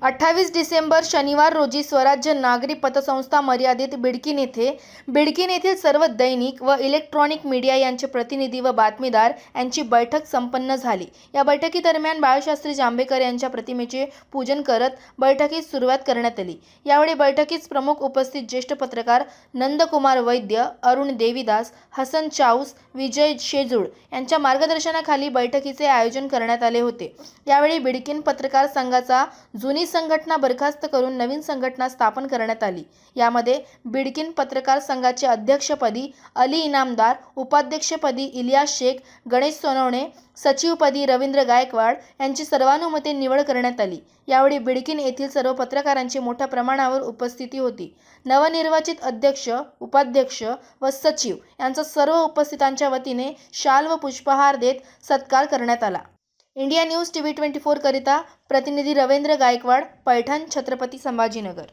28 डिसेंबर शनिवार रोजी स्वराज्य नागरी पतसंस्था मर्यादित बिडकीन येथील सर्व दैनिक व इलेक्ट्रॉनिक मीडिया यांचे प्रतिनिधी व बातमीदार यांची बैठक संपन्न झाली। या बैठकीदरम्यान बाळशास्त्री जांभेकर यांच्या प्रतिमेचे पूजन करत बैठकीस सुरुवात करण्यात आली। यावेळी बैठकीस प्रमुख उपस्थित ज्येष्ठ पत्रकार नंदकुमार वैद्य, अरुण देवीदास, हसन चाऊस, विजय शेजूळ यांच्या मार्गदर्शनाखाली बैठकीचे आयोजन करण्यात आले होते। यावेळी बिडकीन पत्रकार संघाचा जुनी संघटना बरखास्त करून नवीन संघटना स्थापन करण्यात आली। यामध्ये बिडकीन पत्रकार संघाचे अध्यक्षपदी अली इनामदार, उपाध्यक्षपदी इलियास शेख, गणेश सोनवणे, सचिवपदी रवींद्र गायकवाड यांची सर्वानुमते निवड करण्यात आली। यावेळी बिडकीन येथील सर्व पत्रकारांची मोठ्या प्रमाणावर उपस्थिती होती। नवनिर्वाचित अध्यक्ष, उपाध्यक्ष व सचिव यांचा सर्व उपस्थितांच्या वतीने शाल व पुष्पहार देत सत्कार करण्यात आला। इंडिया न्यूज TV 24 करिता प्रतिनिधी रवींद्र गायकवाड, पैठण, छत्रपती संभाजीनगर।